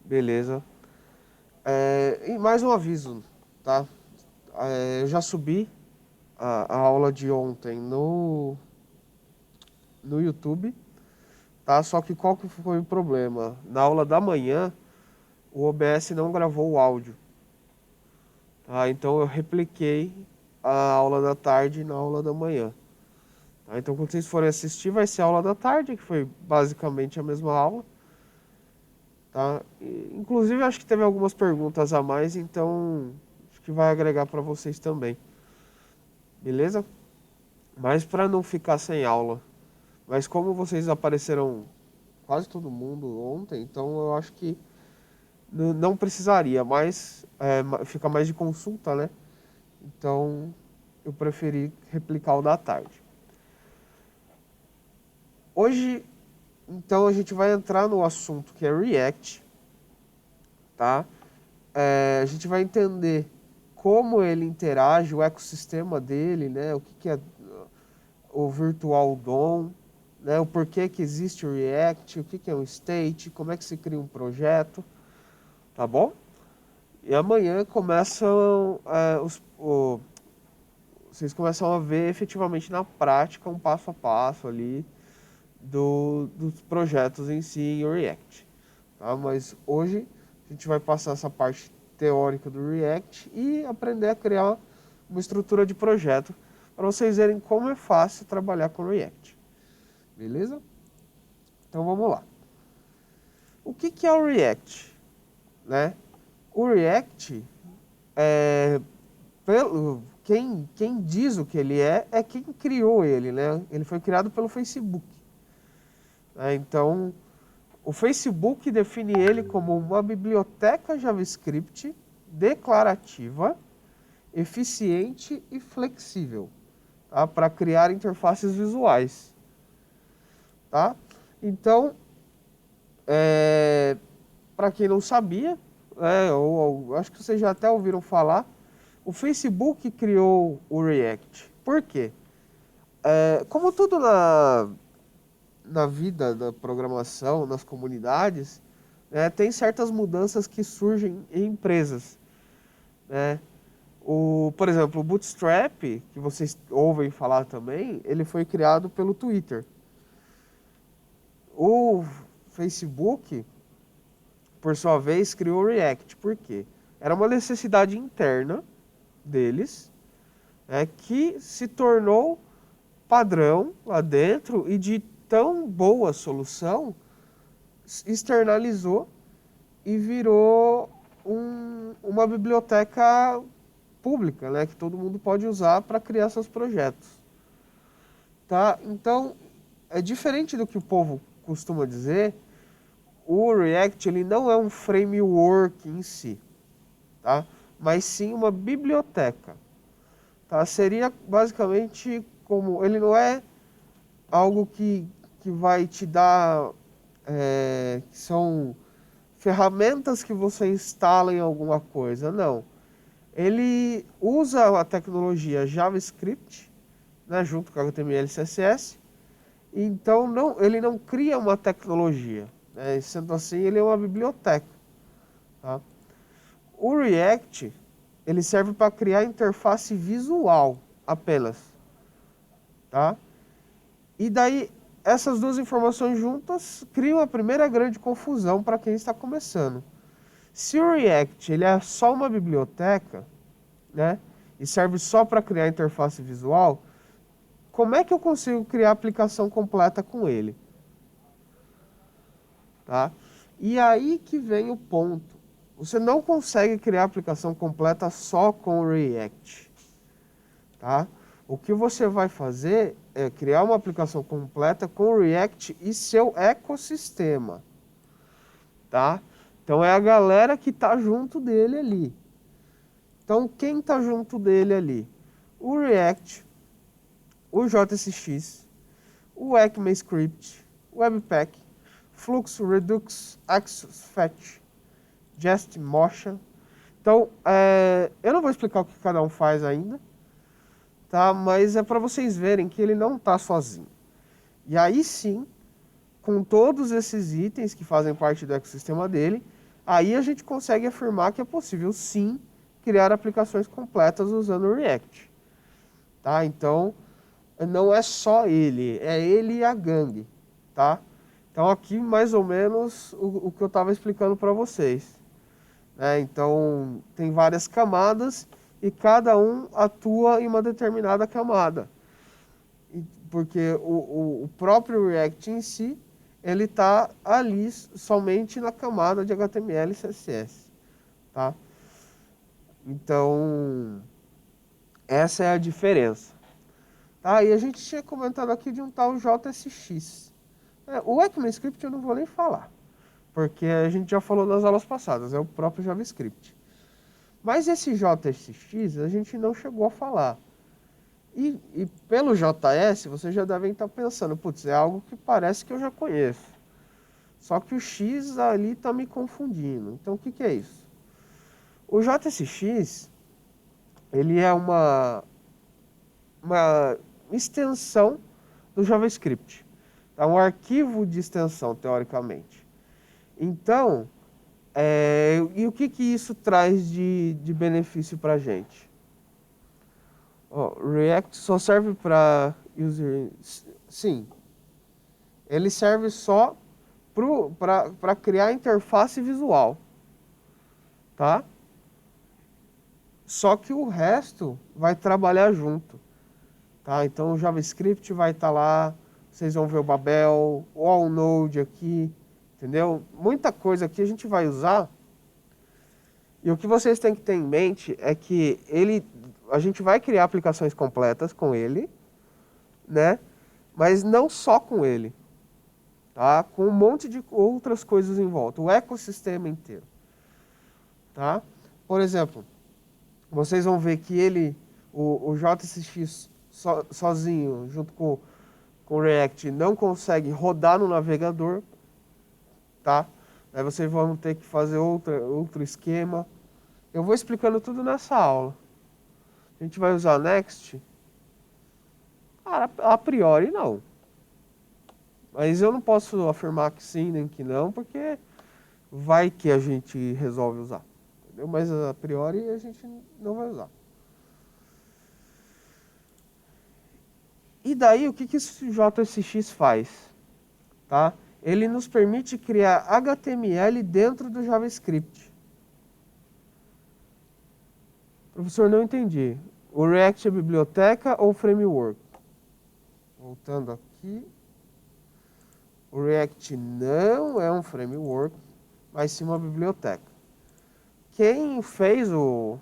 Beleza. E mais um aviso, tá? Eu já subi a aula de ontem no YouTube, tá? Só que qual que foi o problema? Na aula da manhã, o OBS não gravou o áudio, tá? Então eu repliquei a aula da tarde na aula da manhã. Tá? Então quando vocês forem assistir, vai ser a aula da tarde, que foi basicamente a mesma aula, tá? Inclusive acho que teve algumas perguntas a mais, então acho que vai agregar para vocês também. Beleza? Mas para não ficar sem aula, mas como vocês apareceram quase todo mundo ontem, então eu acho que não precisaria, mas fica mais de consulta, né? Então eu preferi replicar o da tarde. Hoje, então a gente vai entrar no assunto que é React, tá? A gente vai entender como ele interage, o ecossistema dele, né? O que é o Virtual DOM, né? O porquê que existe o React, o que é um state, como é que se cria um projeto, tá bom? E amanhã começam vocês começam a ver efetivamente na prática um passo a passo ali dos projetos em si em React, tá? Mas hoje a gente vai passar essa parte teórica do React e aprender a criar uma estrutura de projeto para vocês verem como é fácil trabalhar com React. Beleza? Então vamos lá. O que é o React? Né? O React, quem diz o que ele é quem criou ele. Né? Ele foi criado pelo Facebook. Então, o Facebook define ele como uma biblioteca JavaScript declarativa, eficiente e flexível, tá? Para criar interfaces visuais. Tá? Então, para quem não sabia, ou acho que vocês já até ouviram falar, o Facebook criou o React. Por quê? Como tudo na vida da programação, nas comunidades, né, tem certas mudanças que surgem em empresas. Né? Por exemplo, o Bootstrap, que vocês ouvem falar também, ele foi criado pelo Twitter. O Facebook, por sua vez, criou o React. Por quê? Era uma necessidade interna deles, que se tornou padrão lá dentro e de tão boa solução, externalizou e virou uma biblioteca pública, né, que todo mundo pode usar para criar seus projetos. Tá? Então, é diferente do que o povo costuma dizer, o React ele não é um framework em si, tá? Mas sim uma biblioteca. Tá? Seria basicamente como... Ele não é algo que vai te dar... que são ferramentas que você instala em alguma coisa, não. Ele usa a tecnologia JavaScript, né, junto com HTML e CSS, então ele não cria uma tecnologia. Né, sendo assim, ele é uma biblioteca. Tá? O React ele serve para criar interface visual apenas. Tá? E daí, essas duas informações juntas criam a primeira grande confusão para quem está começando. Se o React ele é só uma biblioteca, né, e serve só para criar interface visual, como é que eu consigo criar a aplicação completa com ele? Tá? E aí que vem o ponto. Você não consegue criar a aplicação completa só com o React. Tá? O que você vai fazer é criar uma aplicação completa com o React e seu ecossistema. Tá? Então é a galera que está junto dele ali. Então quem está junto dele ali? O React, o JSX, o ECMAScript, o Webpack, Flux, Redux, Axis, Fetch, Jest, Motion. Então, eu não vou explicar o que cada um faz ainda, tá? Mas é para vocês verem que ele não está sozinho. E aí sim, com todos esses itens que fazem parte do ecossistema dele, Aí a gente consegue afirmar que é possível, sim, criar aplicações completas usando o React. Tá? Então, não é só ele, é ele e a gangue. Tá? Então, aqui, mais ou menos, o que eu estava explicando para vocês. Então, tem várias camadas e cada um atua em uma determinada camada. Porque o próprio React em si, ele está ali somente na camada de HTML e CSS. Tá? Então, essa é a diferença. Tá? E a gente tinha comentado aqui de um tal JSX. O ECMAScript eu não vou nem falar, porque a gente já falou nas aulas passadas, é o próprio JavaScript. Mas esse JSX a gente não chegou a falar. E pelo JS, vocês já devem estar pensando, putz, é algo que parece que eu já conheço. Só que o X ali está me confundindo. Então, o que, que é isso? O JSX, ele é uma extensão do JavaScript. É um arquivo de extensão, teoricamente. Então, e o que, que isso traz de benefício para a gente? React só serve para user... Sim, ele serve só para criar interface visual, tá? Só que o resto vai trabalhar junto, tá? Então o JavaScript vai estar lá, vocês vão ver o Babel, o AllNode aqui, entendeu? Muita coisa aqui a gente vai usar. E o que vocês têm que ter em mente é que a gente vai criar aplicações completas com ele, né? Mas não só com ele, tá? Com um monte de outras coisas em volta, o ecossistema inteiro, tá? Por exemplo, vocês vão ver que o JSX sozinho, junto com o React, não consegue rodar no navegador, tá? Aí vocês vão ter que fazer outro esquema. Eu vou explicando tudo nessa aula. A gente vai usar Next? Cara, a priori não. Mas eu não posso afirmar que sim, nem que não, porque vai que a gente resolve usar. Entendeu? Mas a priori a gente não vai usar. E daí, o que, que esse JSX faz? Tá? Ele nos permite criar HTML dentro do JavaScript. Professor, não entendi. O React é biblioteca ou framework? Voltando aqui. O React não é um framework, mas sim uma biblioteca. Quem fez o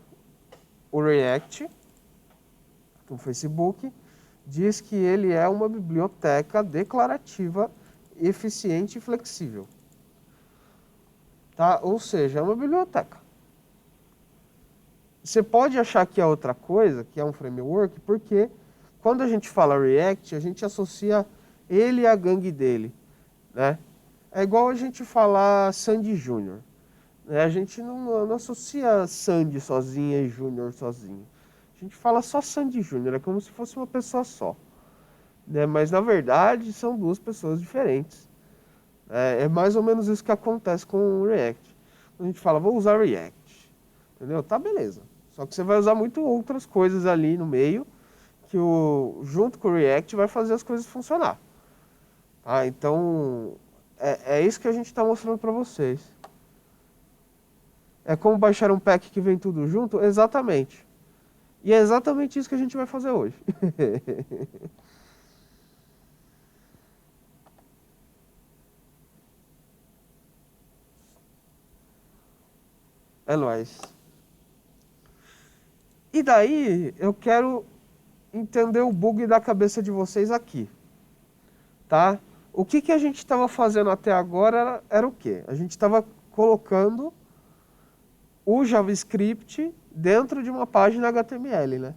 React, no Facebook, diz que ele é uma biblioteca declarativa, eficiente e flexível. Tá? Ou seja, é uma biblioteca. Você pode achar que é outra coisa, que é um framework, porque quando a gente fala React, a gente associa ele e a gangue dele, né? É igual a gente falar Sandy Júnior. Né? A gente não associa Sandy sozinha e Júnior sozinho. A gente fala só Sandy Júnior, é como se fosse uma pessoa só. Né? Mas na verdade são duas pessoas diferentes. É mais ou menos isso que acontece com o React. Quando a gente fala, vou usar React. Entendeu? Tá, beleza. Só que você vai usar muito outras coisas ali no meio, que junto com o React vai fazer as coisas funcionar. Tá? Então, é isso que a gente está mostrando para vocês. É como baixar um pack que vem tudo junto? Exatamente. E é exatamente isso que a gente vai fazer hoje. É nóis. E daí, eu quero entender o bug da cabeça de vocês aqui, tá? O que a gente estava fazendo até agora era o quê? A gente estava colocando o JavaScript dentro de uma página HTML, né?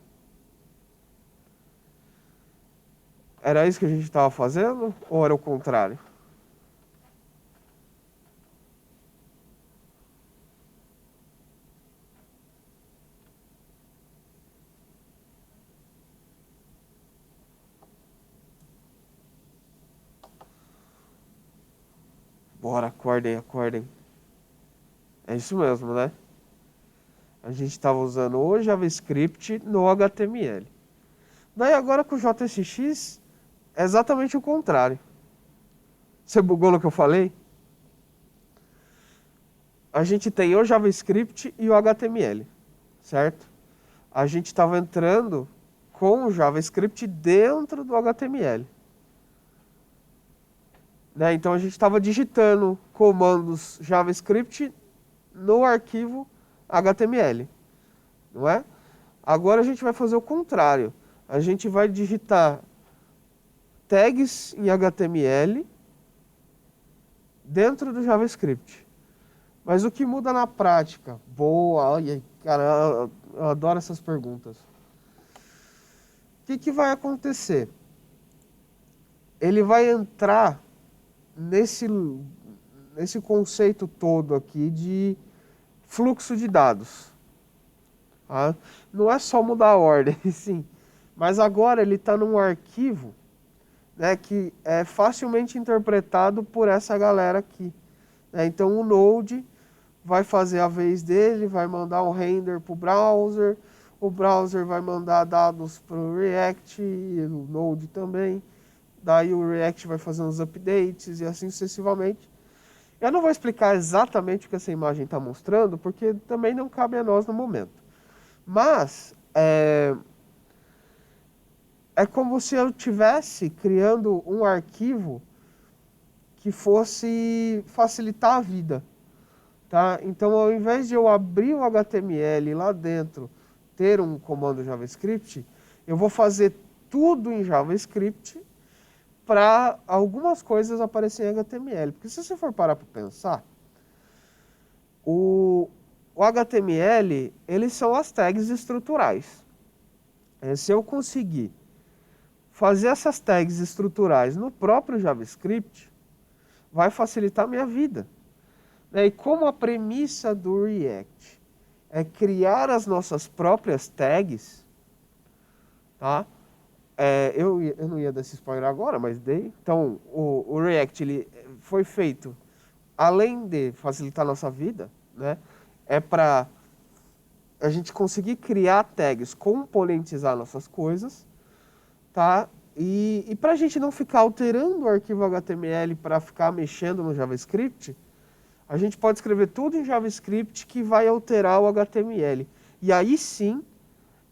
Era isso que a gente estava fazendo ou era o contrário? Bora, acordem, acordem. É isso mesmo, né? A gente estava usando o JavaScript no HTML. Daí agora com o JSX é exatamente o contrário. Você bugou no que eu falei? A gente tem o JavaScript e o HTML, certo? A gente estava entrando com o JavaScript dentro do HTML. Né? Então a gente estava digitando comandos JavaScript no arquivo HTML, não é? Agora a gente vai fazer o contrário. A gente vai digitar tags em HTML dentro do JavaScript. Mas o que muda na prática? Boa, olha, cara, eu adoro essas perguntas. O que vai acontecer? Ele vai entrar nesse conceito todo aqui de fluxo de dados. Tá? Não é só mudar a ordem, sim. Mas agora ele está num arquivo, né, que é facilmente interpretado por essa galera aqui. Né? Então o Node vai fazer a vez dele, vai mandar um render para o browser vai mandar dados para o React, e o Node também. Daí o React vai fazer uns updates e assim sucessivamente. Eu não vou explicar exatamente o que essa imagem está mostrando, porque também não cabe a nós no momento. Mas é como se eu estivesse criando um arquivo que fosse facilitar a vida. Tá? Então, ao invés de eu abrir o HTML lá dentro, ter um comando JavaScript, eu vou fazer tudo em JavaScript para algumas coisas aparecerem em HTML. Porque se você for parar para pensar, o HTML, eles são as tags estruturais. Se eu conseguir fazer essas tags estruturais no próprio JavaScript, vai facilitar a minha vida. E como a premissa do React é criar as nossas próprias tags, tá? Eu não ia dar esse spoiler agora, mas dei. Então, o React ele foi feito, além de facilitar a nossa vida, né? É para a gente conseguir criar tags, componentizar nossas coisas, tá? E para a gente não ficar alterando o arquivo HTML para ficar mexendo no JavaScript, a gente pode escrever tudo em JavaScript que vai alterar o HTML. E aí sim,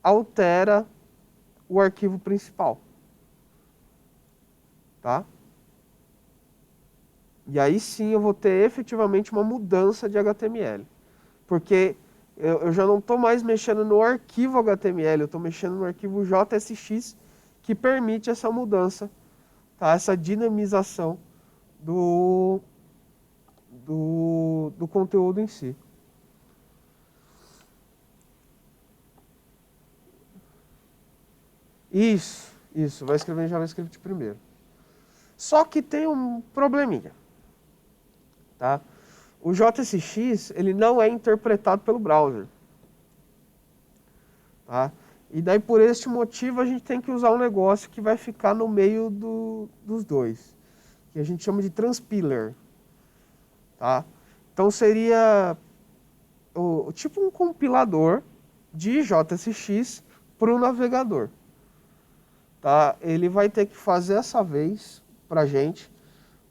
altera o arquivo principal. Tá? E aí sim eu vou ter efetivamente uma mudança de HTML. Porque eu já não estou mais mexendo no arquivo HTML, eu estou mexendo no arquivo JSX, que permite essa mudança, tá? Essa dinamização do conteúdo em si. Isso, vai escrever em JavaScript primeiro. Só que tem um probleminha, tá? O JSX, ele não é interpretado pelo browser, tá? E daí, por este motivo, a gente tem que usar um negócio que vai ficar no meio dos dois, que a gente chama de transpiler, tá? Então, seria tipo um compilador de JSX para o navegador. Tá? Ele vai ter que fazer essa vez para a gente,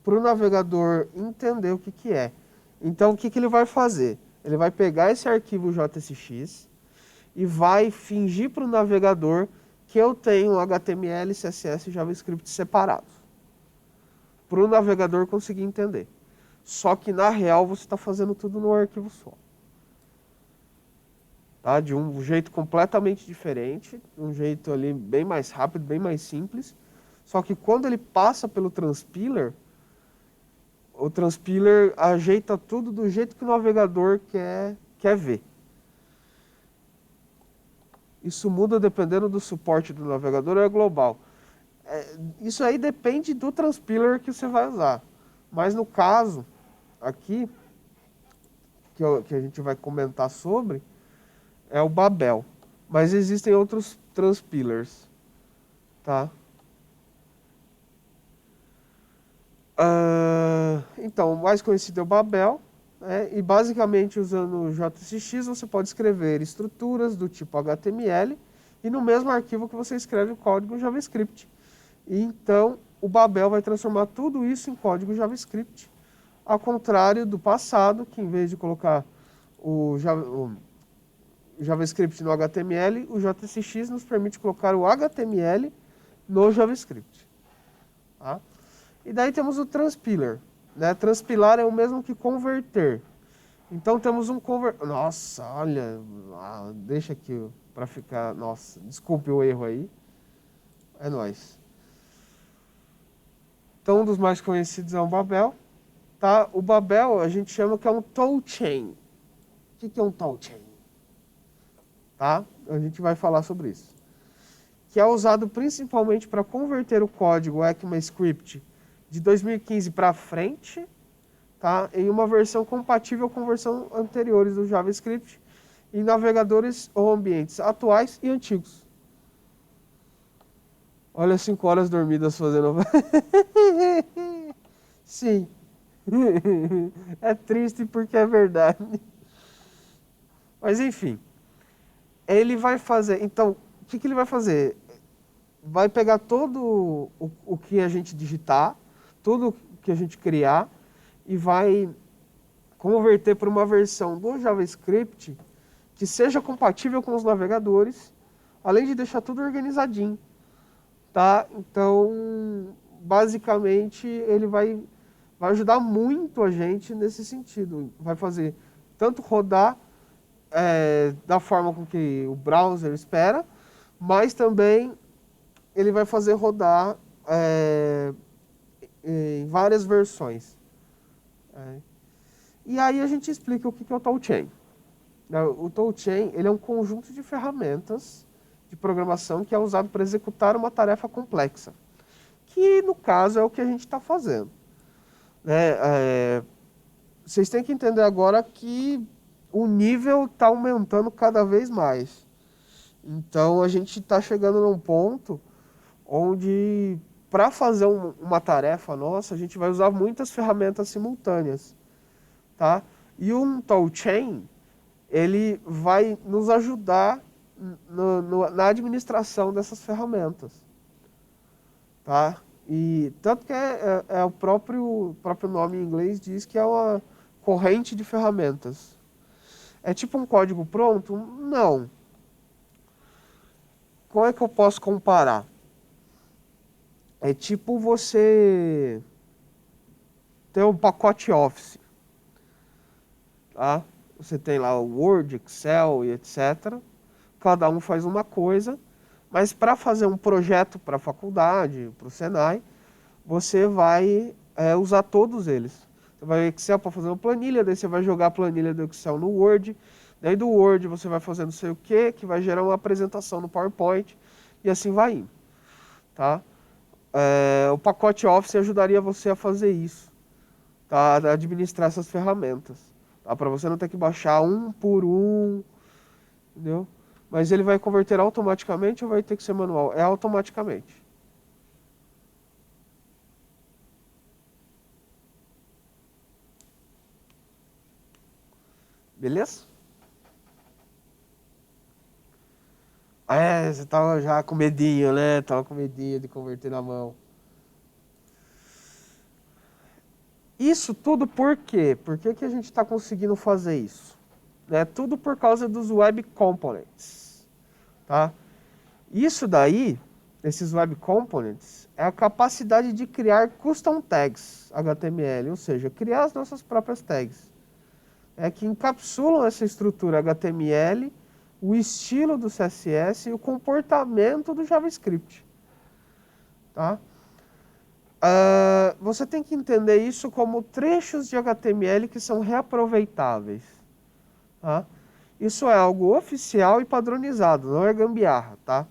para o navegador entender o que é. Então, o que ele vai fazer? Ele vai pegar esse arquivo JSX e vai fingir para o navegador que eu tenho HTML, CSS e JavaScript separados. Para o navegador conseguir entender. Só que, na real, você está fazendo tudo num arquivo só. Tá? De um jeito completamente diferente, um jeito ali bem mais rápido, bem mais simples. Só que quando ele passa pelo transpiler, o transpiler ajeita tudo do jeito que o navegador quer ver. Isso muda dependendo do suporte do navegador, é global. Isso aí depende do transpiler que você vai usar. Mas no caso, aqui, que a gente vai comentar sobre, é o Babel. Mas existem outros transpilers, tá? Então, o mais conhecido é o Babel, E basicamente usando o JSX você pode escrever estruturas do tipo HTML e no mesmo arquivo que você escreve o código JavaScript. E então o Babel vai transformar tudo isso em código JavaScript, ao contrário do passado, que em vez de colocar o JavaScript no HTML, o JSX nos permite colocar o HTML no JavaScript. Tá? E daí temos o transpiler. Né? Transpilar é o mesmo que converter. Então temos um converter. Nossa, olha, deixa aqui para ficar. Nossa, desculpe o erro aí. É nóis. Então um dos mais conhecidos é o Babel. Tá? O Babel a gente chama que é um toolchain. O que é um toolchain? Tá? A gente vai falar sobre isso. Que é usado principalmente para converter o código ECMAScript de 2015 para frente, tá? Em uma versão compatível com versões anteriores do JavaScript em navegadores ou ambientes atuais e antigos. Olha, 5 horas dormidas fazendo... Sim. É triste porque é verdade. Mas enfim. Ele vai fazer... Então, o que ele vai fazer? Vai pegar todo o que a gente digitar, tudo o que a gente criar, e vai converter para uma versão do JavaScript que seja compatível com os navegadores, além de deixar tudo organizadinho. Tá? Então, basicamente, ele vai ajudar muito a gente nesse sentido. Vai fazer tanto rodar da forma com que o browser espera, mas também ele vai fazer rodar em várias versões. E aí a gente explica o que é o toolchain. O toolchain ele é um conjunto de ferramentas de programação que é usado para executar uma tarefa complexa, que no caso é o que a gente está fazendo. Vocês têm que entender agora que o nível está aumentando cada vez mais. Então a gente está chegando num ponto onde, para fazer uma tarefa nossa, a gente vai usar muitas ferramentas simultâneas. Tá? E um toolchain, ele vai nos ajudar na administração dessas ferramentas. Tá? E tanto que o próprio nome em inglês diz que é uma corrente de ferramentas. É tipo um código pronto? Não. Como é que eu posso comparar? É tipo você ter um pacote Office. Tá? Você tem lá o Word, Excel e etc. Cada um faz uma coisa, mas para fazer um projeto para a faculdade, para o Senai, você vai usar todos eles. Você vai Excel para fazer uma planilha, daí você vai jogar a planilha do Excel no Word, daí do Word você vai fazer não sei o que vai gerar uma apresentação no PowerPoint, e assim vai indo. Tá? O pacote Office ajudaria você a fazer isso, tá? A administrar essas ferramentas. Tá? Para você não ter que baixar um por um, entendeu? Mas ele vai converter automaticamente ou vai ter que ser manual? É automaticamente. Beleza? Você tava já com medinho, né? Tava com medinho de converter na mão. Isso tudo por quê? Por que a gente está conseguindo fazer isso? Tudo por causa dos Web Components. Tá? Isso daí, esses Web Components, é a capacidade de criar custom tags HTML, ou seja, criar as nossas próprias tags. Que encapsulam essa estrutura HTML, o estilo do CSS e o comportamento do JavaScript. Tá? Você tem que entender isso como trechos de HTML que são reaproveitáveis. Tá? Isso é algo oficial e padronizado, não é gambiarra. Tá?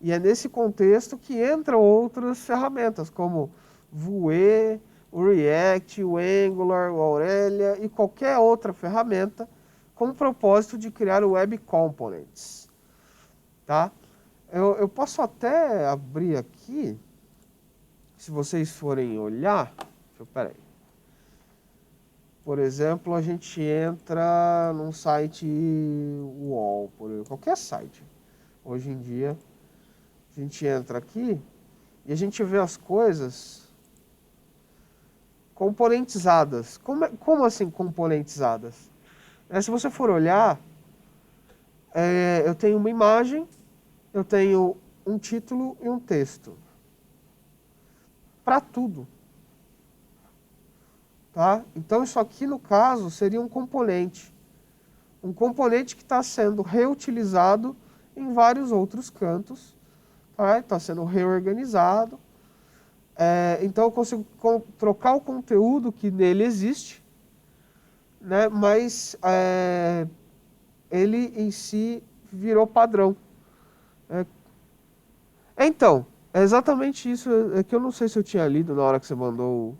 E é nesse contexto que entram outras ferramentas, como Vue, o React, o Angular, o Aurelia e qualquer outra ferramenta com o propósito de criar Web Components. Tá? Eu posso até abrir aqui, se vocês forem olhar, peraí. por exemplo, a gente entra num site UOL, qualquer site. Hoje em dia, a gente entra aqui e a gente vê as coisas componentizadas. Como assim componentizadas? Se você for olhar, eu tenho uma imagem, eu tenho um título e um texto. Para tudo. Tá? Então, isso aqui, no caso, seria um componente. Um componente que está sendo reutilizado em vários outros cantos. Tá? Está sendo reorganizado. Então, eu consigo trocar o conteúdo que nele existe, né? Mas ele em si virou padrão. Então, é exatamente isso. É que eu não sei se eu tinha lido na hora que você mandou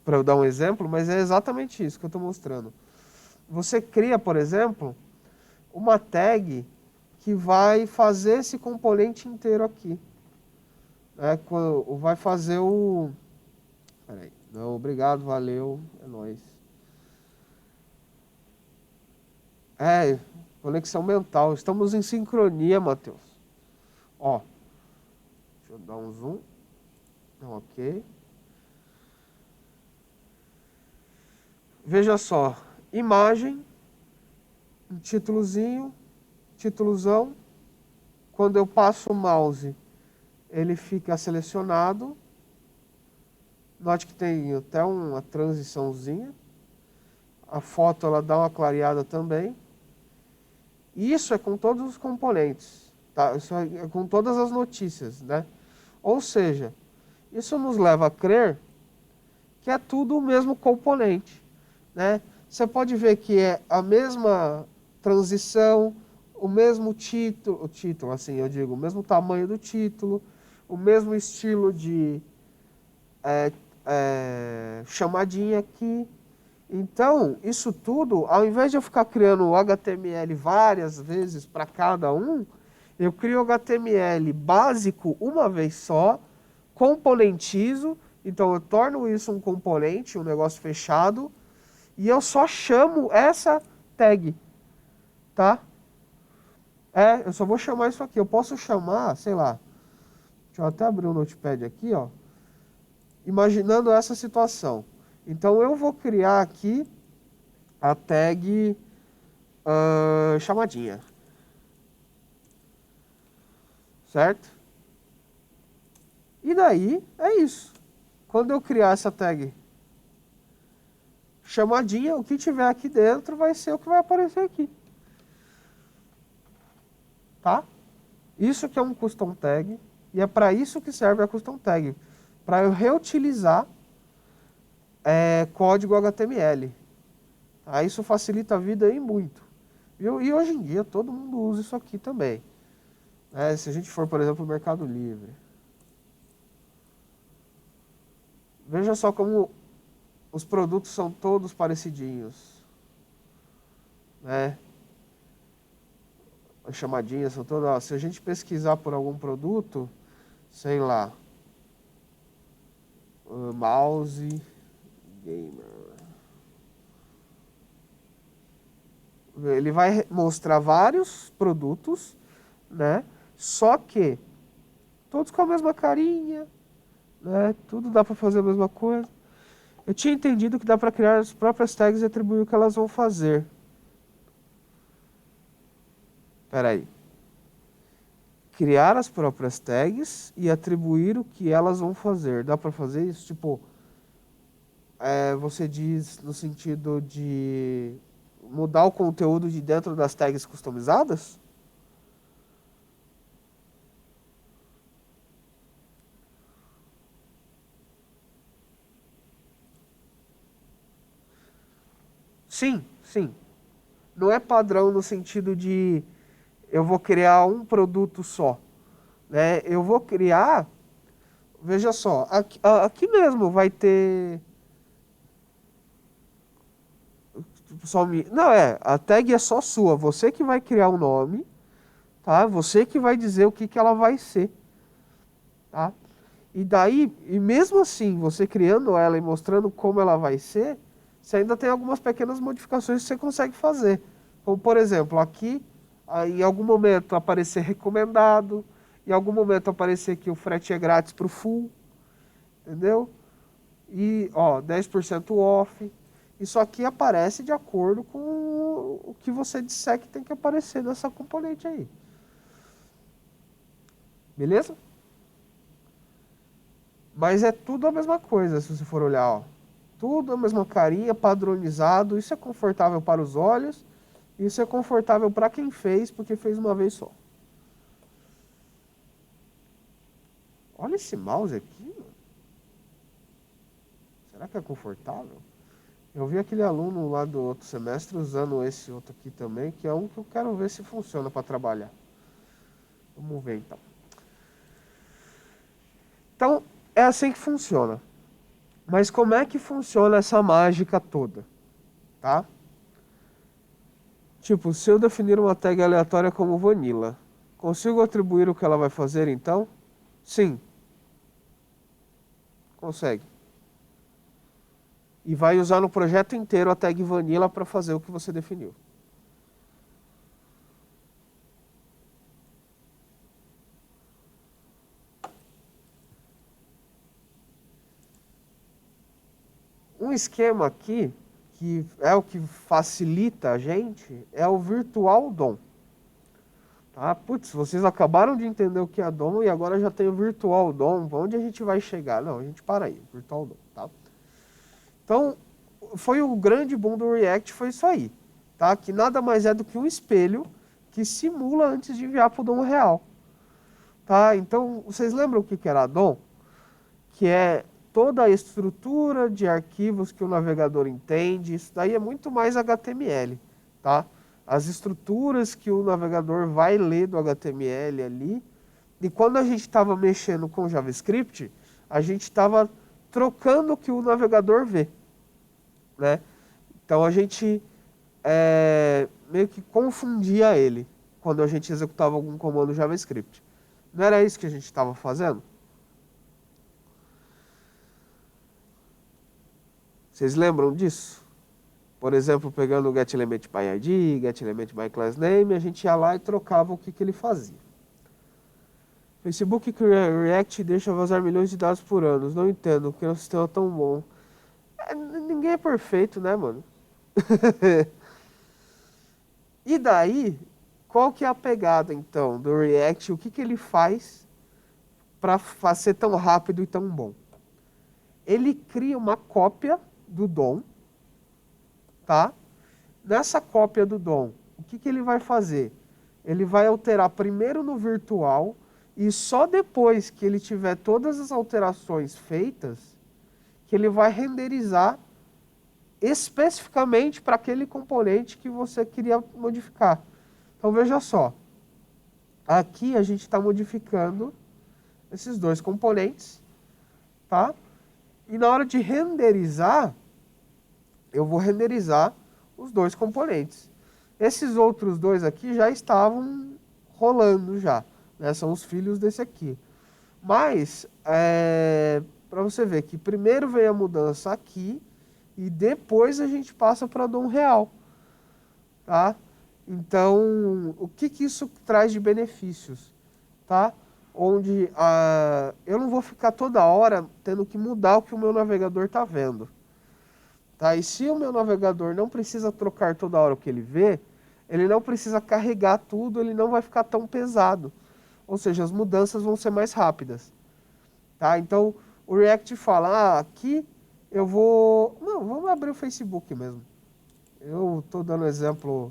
para eu dar um exemplo, mas é exatamente isso que eu estou mostrando. Você cria, por exemplo, uma tag que vai fazer esse componente inteiro aqui. Vai fazer o... Peraí. Não, obrigado, valeu, é nóis. Conexão mental. Estamos em sincronia, Matheus. Ó, deixa eu dar um zoom. Ok. Veja só, imagem, um títulozão. Quando eu passo o mouse, ele fica selecionado. Note que tem até uma transiçãozinha. A foto ela dá uma clareada também. Isso é com todos os componentes, tá? Isso é com todas as notícias, né? Ou seja, isso nos leva a crer que é tudo o mesmo componente, né? Você pode ver que é a mesma transição, o mesmo título, assim, eu digo, o mesmo tamanho do título, o mesmo estilo de chamadinha aqui. Então, isso tudo, ao invés de eu ficar criando o HTML várias vezes para cada um, eu crio o HTML básico uma vez só, componentizo, então eu torno isso um componente, um negócio fechado, e eu só chamo essa tag, tá? Eu só vou chamar isso aqui. Eu posso chamar, sei lá, deixa eu até abrir o Notepad aqui, ó, imaginando essa situação. Então eu vou criar aqui a tag chamadinha. Certo? E daí é isso. Quando eu criar essa tag chamadinha, o que tiver aqui dentro vai ser o que vai aparecer aqui. Tá? Isso que é um custom tag. E é para isso que serve a custom tag. Para eu reutilizar código HTML. Tá? Isso facilita a vida aí muito. E hoje em dia todo mundo usa isso aqui também. Se a gente for, por exemplo, no Mercado Livre. Veja só como os produtos são todos parecidinhos. Né? As chamadinhas são todas... Se a gente pesquisar por algum produto, sei lá, mouse gamer. Ele vai mostrar vários produtos, né? Só que todos com a mesma carinha, né? Tudo dá para fazer a mesma coisa. Eu tinha entendido que dá para criar as próprias tags e atribuir o que elas vão fazer. Espera aí. Criar as próprias tags e atribuir o que elas vão fazer. Dá para fazer isso? Tipo, você diz no sentido de mudar o conteúdo de dentro das tags customizadas? Sim, sim. Não é padrão no sentido de eu vou criar um produto só. Né? Eu vou criar, veja só, aqui mesmo vai ter... Não, a tag é só sua, você que vai criar o nome, tá? Você que vai dizer o que ela vai ser, tá? E daí, e mesmo assim, você criando ela e mostrando como ela vai ser, você ainda tem algumas pequenas modificações que você consegue fazer. Como, por exemplo, aqui, em algum momento aparecer recomendado, em algum momento aparecer que o frete é grátis para o full, entendeu? E, ó, 10% off. Isso aqui aparece de acordo com o que você disser que tem que aparecer nessa componente aí. Beleza? Mas é tudo a mesma coisa, se você for olhar, ó. Tudo a mesma carinha, padronizado. Isso é confortável para os olhos. Isso é confortável para quem fez, porque fez uma vez só. Olha esse mouse aqui, mano. Será que é confortável? Eu vi aquele aluno lá do outro semestre usando esse outro aqui também, que é um que eu quero ver se funciona para trabalhar. Vamos ver então. Então, é assim que funciona. Mas como é que funciona essa mágica toda? Tá? Tipo, se eu definir uma tag aleatória como vanilla, consigo atribuir o que ela vai fazer então? Sim, consegue. E vai usar no projeto inteiro a tag vanilla para fazer o que você definiu. Um esquema aqui, que é o que facilita a gente, é o virtual DOM. Tá? Putz, vocês acabaram de entender o que é DOM e agora já tem o virtual DOM. Onde a gente vai chegar? Não, a gente para aí, virtual DOM, tá? Então, foi o grande boom do React, foi isso aí, tá? Que nada mais é do que um espelho que simula antes de enviar para o DOM real. Tá? Então, vocês lembram o que era DOM? Que é toda a estrutura de arquivos que o navegador entende. Isso daí é muito mais HTML, tá? As estruturas que o navegador vai ler do HTML ali. E quando a gente estava mexendo com JavaScript, a gente estava trocando o que o navegador vê, né? Então a gente meio que confundia ele quando a gente executava algum comando JavaScript. Não era isso que a gente estava fazendo? Vocês lembram disso? Por exemplo, pegando o getElementById, getElementByClassName, a gente ia lá e trocava o que ele fazia. Facebook React deixa vazar milhões de dados por ano. Não entendo, porque é um sistema tão bom. Ninguém é perfeito, né, mano? E daí, qual que é a pegada, então, do React? O que ele faz para ser tão rápido e tão bom? Ele cria uma cópia do DOM, tá? Nessa cópia do DOM, o que ele vai fazer? Ele vai alterar primeiro no virtual e só depois que ele tiver todas as alterações feitas, que ele vai renderizar especificamente para aquele componente que você queria modificar. Então veja só, aqui a gente está modificando esses dois componentes, tá? E na hora de renderizar, eu vou renderizar os dois componentes. Esses outros dois aqui já estavam rolando já, né? São os filhos desse aqui. Mas, para você ver que primeiro vem a mudança aqui e depois a gente passa para DOM real, tá? Então, o que isso traz de benefícios, tá? Onde eu não vou ficar toda hora tendo que mudar o que o meu navegador está vendo. Tá? E se o meu navegador não precisa trocar toda hora o que ele vê, ele não precisa carregar tudo, ele não vai ficar tão pesado. Ou seja, as mudanças vão ser mais rápidas. Tá? Então, o React fala, aqui eu vou... Não, vamos abrir o Facebook mesmo. Eu estou dando exemplo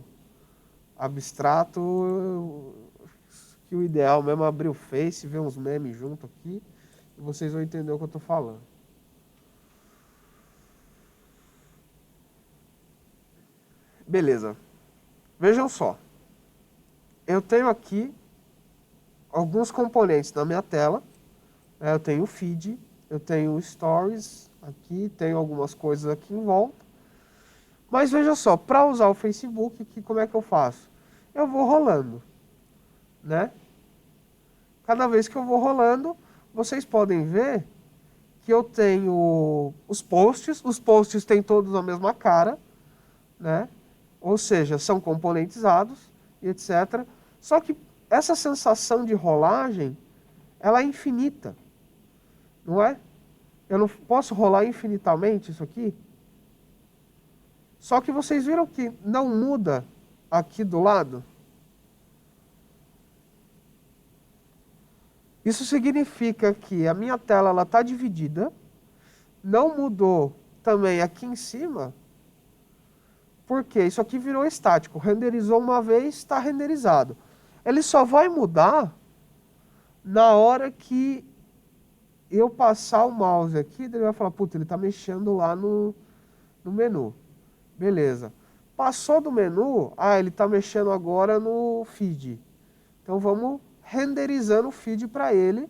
abstrato, que o ideal mesmo é abrir o Face, ver uns memes junto aqui, e vocês vão entender o que eu estou falando. Beleza. Vejam só. Eu tenho aqui alguns componentes na minha tela. Eu tenho o feed, eu tenho stories aqui, tenho algumas coisas aqui em volta. Mas veja só, para usar o Facebook, como é que eu faço? Eu vou rolando, né? Cada vez que eu vou rolando, vocês podem ver que eu tenho os posts têm todos a mesma cara, né? Ou seja, são componentizados e etc. Só que essa sensação de rolagem, ela é infinita, não é? Eu não posso rolar infinitamente isso aqui? Só que vocês viram que não muda aqui do lado? Isso significa que a minha tela está dividida, não mudou também aqui em cima, porque isso aqui virou estático. Renderizou uma vez, está renderizado. Ele só vai mudar na hora que eu passar o mouse aqui, ele vai falar, puta, ele está mexendo lá no menu. Beleza. Passou do menu, ele está mexendo agora no feed. Então vamos renderizando o feed para ele,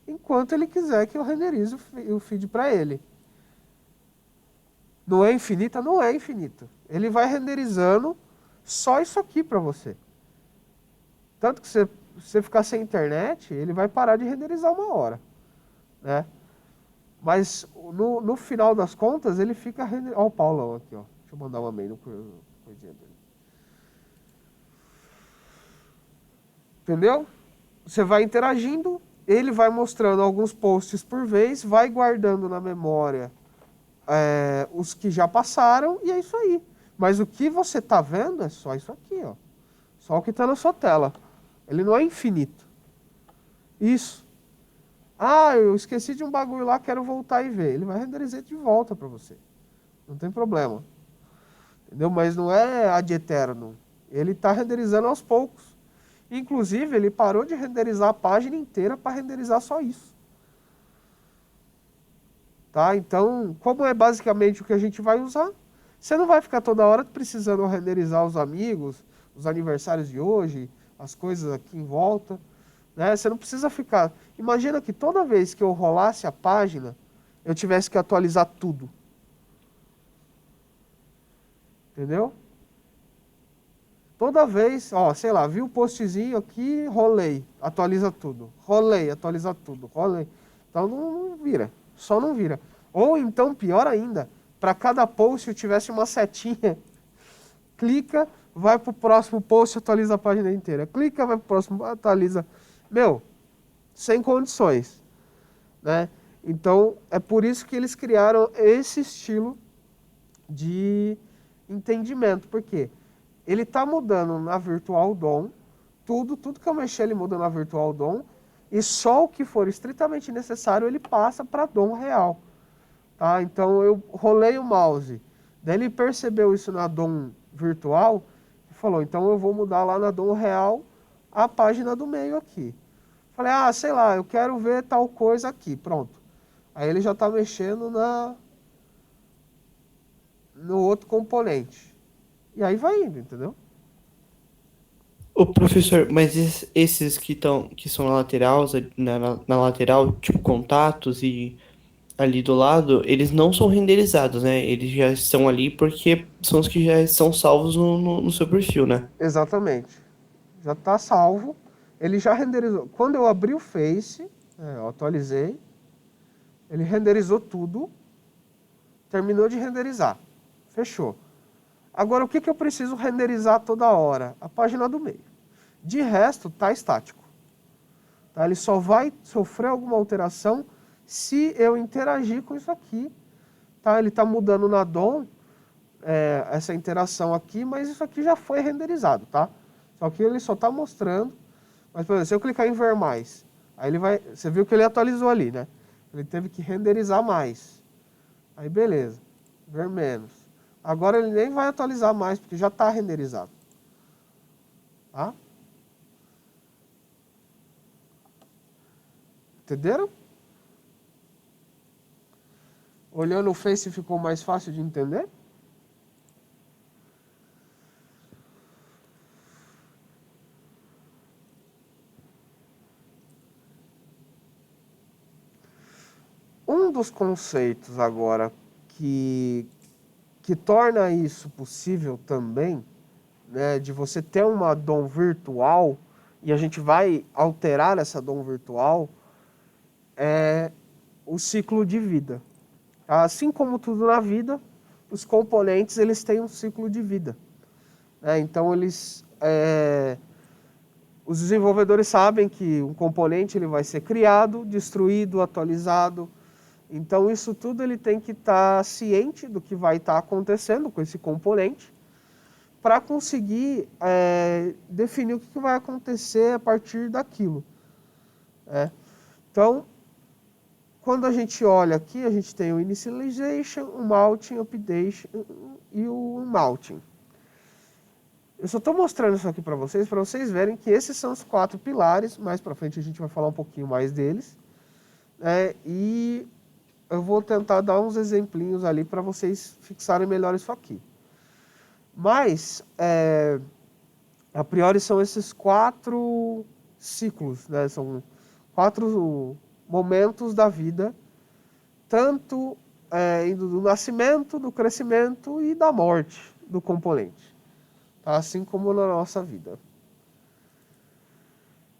enquanto ele quiser que eu renderize o feed para ele. Não é infinita? Não é infinita. Ele vai renderizando só isso aqui para você. Tanto que se você ficar sem internet, ele vai parar de renderizar uma hora, né? Mas no final das contas, ele fica renderizando. Olha o Paulão aqui, ó. Deixa eu mandar uma mail no coisinha dele. Entendeu? Você vai interagindo, ele vai mostrando alguns posts por vez, vai guardando na memória os que já passaram, e é isso aí. Mas o que você está vendo é só isso aqui, ó. Só o que está na sua tela. Ele não é infinito. Isso. Eu esqueci de um bagulho lá, quero voltar e ver. Ele vai renderizar de volta para você. Não tem problema. Entendeu? Mas não é ad eterno. Ele está renderizando aos poucos. Inclusive, ele parou de renderizar a página inteira para renderizar só isso. Tá? Então, como é basicamente o que a gente vai usar, você não vai ficar toda hora precisando renderizar os amigos, os aniversários de hoje, as coisas aqui em volta, né? Você não precisa ficar... Imagina que toda vez que eu rolasse a página, eu tivesse que atualizar tudo. Entendeu? Toda vez, sei lá, vi um postzinho aqui, rolei, atualiza tudo. Rolei, atualiza tudo. Rolei. Então não vira. Só não vira. Ou então, pior ainda, para cada post eu tivesse uma setinha. Clica, vai pro próximo post, atualiza a página inteira. Clica, vai pro próximo, atualiza. Meu, sem condições, né? Então, é por isso que eles criaram esse estilo de entendimento. Por quê? Ele está mudando na Virtual DOM, tudo que eu mexer ele muda na Virtual DOM, e só o que for estritamente necessário ele passa para DOM real. Tá? Então eu rolei o mouse, daí ele percebeu isso na DOM virtual e falou, então eu vou mudar lá na DOM real a página do meio aqui. Falei, sei lá, eu quero ver tal coisa aqui, pronto. Aí ele já está mexendo no outro componente. E aí vai indo, entendeu? Ô, professor, mas esses que são na lateral, tipo contatos e ali do lado, eles não são renderizados, né? Eles já estão ali porque são os que já estão salvos no seu perfil, né? Exatamente. Já está salvo. Ele já renderizou. Quando eu abri o Face, eu atualizei, ele renderizou tudo, terminou de renderizar. Fechou. Agora, o que eu preciso renderizar toda hora? A página do meio. De resto, está estático. Tá? Ele só vai sofrer alguma alteração se eu interagir com isso aqui. Tá? Ele está mudando na DOM essa interação aqui, mas isso aqui já foi renderizado, tá? Só que ele só está mostrando. Mas, por exemplo, se eu clicar em ver mais, aí ele vai... Você viu que ele atualizou ali, né? Ele teve que renderizar mais. Aí, beleza. Ver menos. Agora ele nem vai atualizar mais, porque já está renderizado. Tá? Entenderam? Olhando o Face ficou mais fácil de entender? Um dos conceitos agora que torna isso possível também, né, de você ter uma DOM virtual, e a gente vai alterar essa DOM virtual, é o ciclo de vida. Assim como tudo na vida, os componentes eles têm um ciclo de vida. Então, os desenvolvedores sabem que um componente ele vai ser criado, destruído, atualizado. Então, isso tudo ele tem que estar ciente do que vai estar acontecendo com esse componente para conseguir definir o que vai acontecer a partir daquilo. Então, quando a gente olha aqui, a gente tem o initialization, o mounting, o updation e o mounting. Eu só estou mostrando isso aqui para vocês verem que esses são os 4 pilares. Mais para frente a gente vai falar um pouquinho mais deles. E eu vou tentar dar uns exemplinhos ali para vocês fixarem melhor isso aqui. Mas, a priori são esses 4 ciclos, né? São 4 momentos da vida, tanto indo do nascimento, do crescimento e da morte do componente. Tá? Assim como na nossa vida.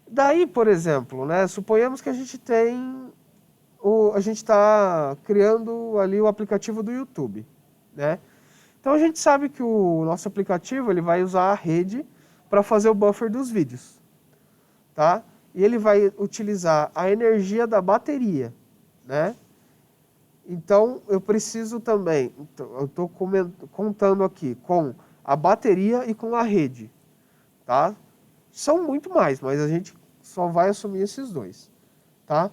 Daí, por exemplo, suponhamos que a gente está criando ali o aplicativo do YouTube. Então a gente sabe que o nosso aplicativo ele vai usar a rede para fazer o buffer dos vídeos. Tá? E ele vai utilizar a energia da bateria. Então eu preciso também, eu estou contando aqui com a bateria e com a rede. Tá? São muito mais, mas a gente só vai assumir esses 2. Tá?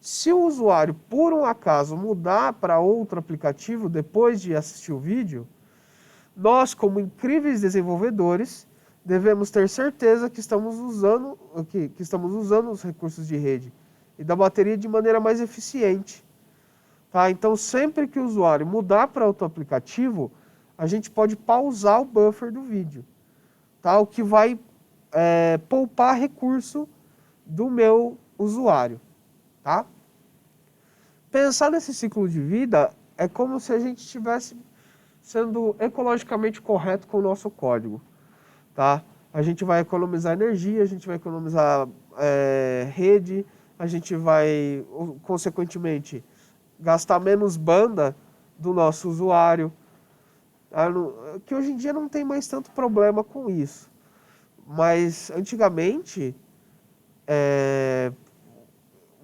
Se o usuário, por um acaso, mudar para outro aplicativo depois de assistir o vídeo, nós, como incríveis desenvolvedores, devemos ter certeza que estamos usando os recursos de rede e da bateria de maneira mais eficiente. Tá? Então, sempre que o usuário mudar para outro aplicativo, a gente pode pausar o buffer do vídeo. Tá? O que vai poupar recurso do meu usuário. Tá? Pensar nesse ciclo de vida é como se a gente estivesse sendo ecologicamente correto com o nosso código. Tá? A gente vai economizar energia, a gente vai economizar rede, a gente vai, consequentemente, gastar menos banda do nosso usuário. Que hoje em dia não tem mais tanto problema com isso. Mas, antigamente,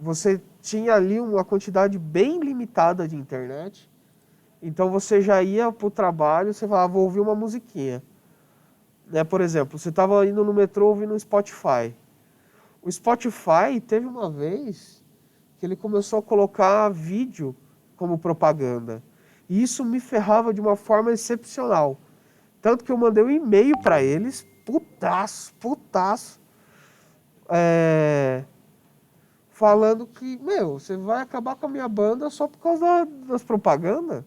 você tinha ali uma quantidade bem limitada de internet. Então, você já ia para o trabalho, você falava, vou ouvir uma musiquinha. Por exemplo, você estava indo no metrô ouvindo o Spotify. O Spotify teve uma vez que ele começou a colocar vídeo como propaganda. E isso me ferrava de uma forma excepcional. Tanto que eu mandei um e-mail para eles, putaço, falando que, você vai acabar com a minha banda só por causa das propagandas.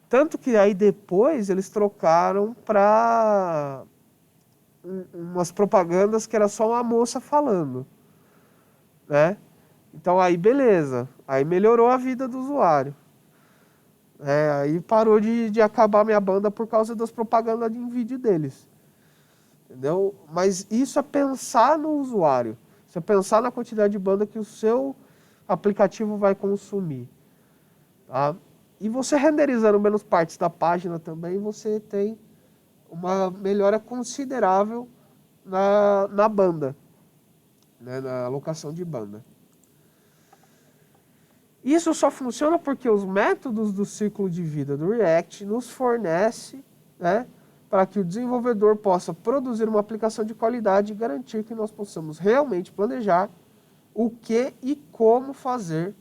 Tanto que aí depois eles trocaram para umas propagandas que era só uma moça falando. Então aí beleza, aí melhorou a vida do usuário. Aí parou de acabar minha banda por causa das propagandas em vídeo deles. Entendeu? Mas isso é pensar no usuário. Isso é pensar na quantidade de banda que o seu aplicativo vai consumir. Tá? E você renderizando menos partes da página também, você tem uma melhora considerável na banda, na alocação de banda. Isso só funciona porque os métodos do ciclo de vida do React nos fornece, para que o desenvolvedor possa produzir uma aplicação de qualidade e garantir que nós possamos realmente planejar o que e como fazer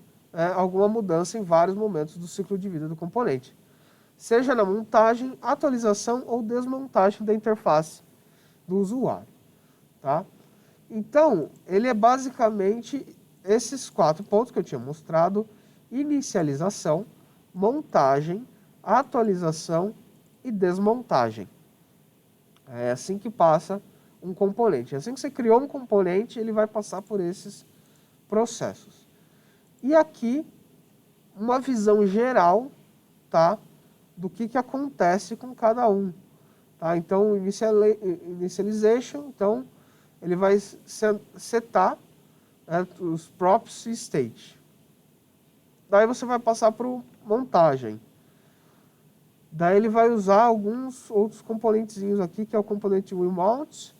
alguma mudança em vários momentos do ciclo de vida do componente, seja na montagem, atualização ou desmontagem da interface do usuário. Tá? Então, ele é basicamente esses 4 pontos que eu tinha mostrado: inicialização, montagem, atualização e desmontagem. É assim que passa um componente. Assim que você criou um componente, ele vai passar por esses processos. E aqui, uma visão geral, tá, do que acontece com cada um. Tá? Então, initialization, então, ele vai setar os props e state. daí você vai passar para montagem. Daí ele vai usar alguns outros componentezinhos aqui, que é o componente WillMount,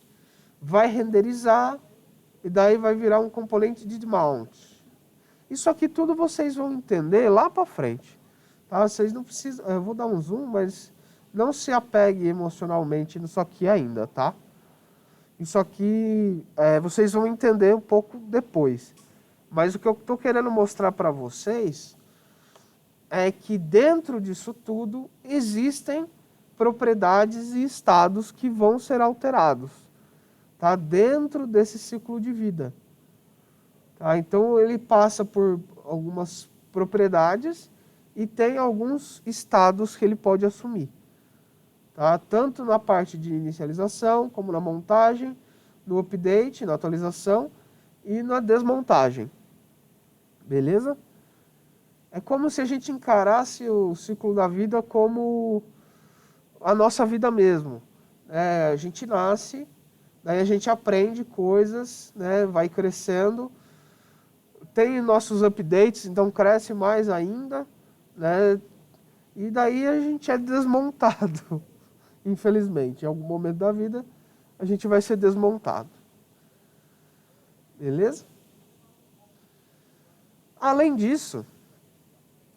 vai renderizar, e daí vai virar um componente de mount. Isso aqui tudo vocês vão entender lá para frente. Tá? Vocês não precisam, eu vou dar um zoom, mas não se apegue emocionalmente nisso aqui ainda, tá? Isso aqui vocês vão entender um pouco depois. Mas o que eu estou querendo mostrar para vocês é que dentro disso tudo existem propriedades e estados que vão ser alterados, tá? Dentro desse ciclo de vida. Tá? Então ele passa por algumas propriedades e tem alguns estados que ele pode assumir. Tá? Tanto na parte de inicialização, como na montagem, no update, na atualização e na desmontagem. Beleza? É como se a gente encarasse o ciclo da vida como a nossa vida mesmo. A gente nasce, daí a gente aprende coisas, né, vai crescendo, tem nossos updates, então cresce mais ainda, né, e daí a gente é desmontado. Infelizmente, em algum momento da vida, a gente vai ser desmontado. Beleza? Além disso,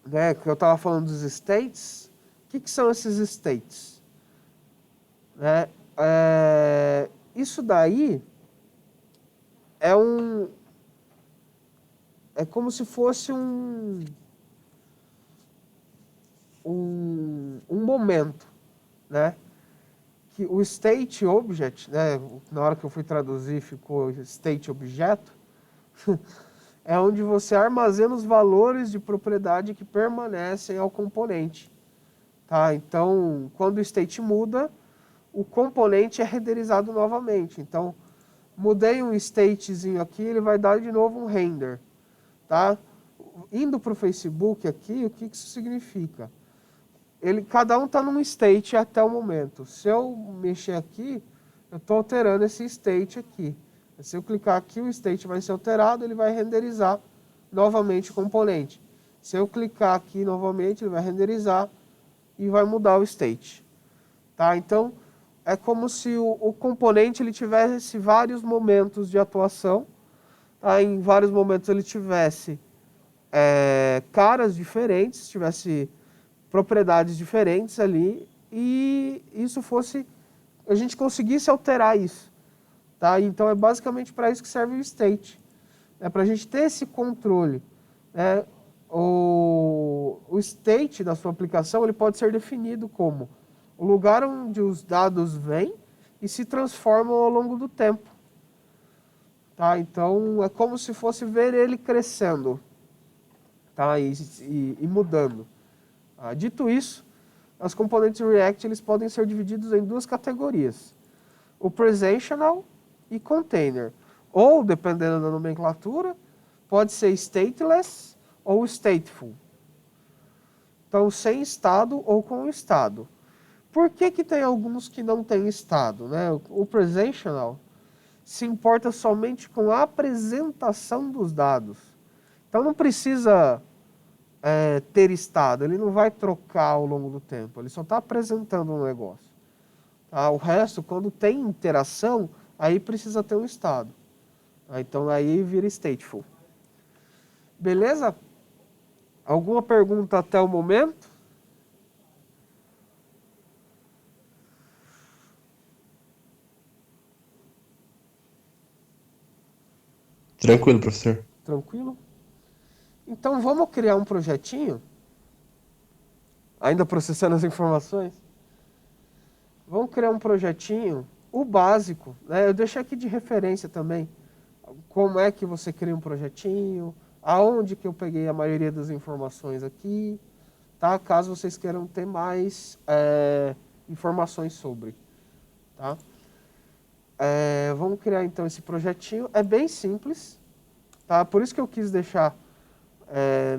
né, que eu estava falando dos states, o que são esses states? Né? Isso daí é como se fosse um momento, né? Que o state object, né, na hora que eu fui traduzir ficou state objeto, é onde você armazena os valores de propriedade que permanecem ao componente. Tá? Então, quando o state muda, o componente é renderizado novamente. Então, mudei um statezinho aqui, ele vai dar de novo um render. Tá? Indo para o Facebook aqui, o que isso significa? Cada um está num state até o momento. Se eu mexer aqui, eu estou alterando esse state aqui. Se eu clicar aqui, o state vai ser alterado, ele vai renderizar novamente o componente. Se eu clicar aqui novamente, ele vai renderizar e vai mudar o state. Tá? Então, é como se o componente ele tivesse vários momentos de atuação. Tá? Em vários momentos ele tivesse caras diferentes, tivesse propriedades diferentes ali, e isso fosse, a gente conseguisse alterar isso. Tá? Então é basicamente para isso que serve o state. É para a gente ter esse controle. Né? O state da sua aplicação ele pode ser definido como o lugar onde os dados vêm e se transformam ao longo do tempo. Tá? Então é como se fosse ver ele crescendo, tá? e mudando. Dito isso, os componentes React eles podem ser divididos em duas categorias: o presentational e container. Ou, dependendo da nomenclatura, pode ser stateless ou stateful. Então, sem estado ou com estado. Por que tem alguns que não têm estado? Né? O presentational se importa somente com a apresentação dos dados. Então, não precisa ter estado, ele não vai trocar ao longo do tempo, ele só está apresentando um negócio. Tá? O resto, quando tem interação, aí precisa ter um estado. Então aí vira stateful. Beleza? Alguma pergunta até o momento? Tranquilo, professor. Tranquilo? Então vamos criar um projetinho, ainda processando as informações. Vamos criar um projetinho, o básico, né? Eu deixei aqui de referência também, como é que você cria um projetinho, aonde que eu peguei a maioria das informações aqui, tá? Caso vocês queiram ter mais informações sobre, tá? Vamos criar então esse projetinho, é bem simples, tá? Por isso que eu quis deixar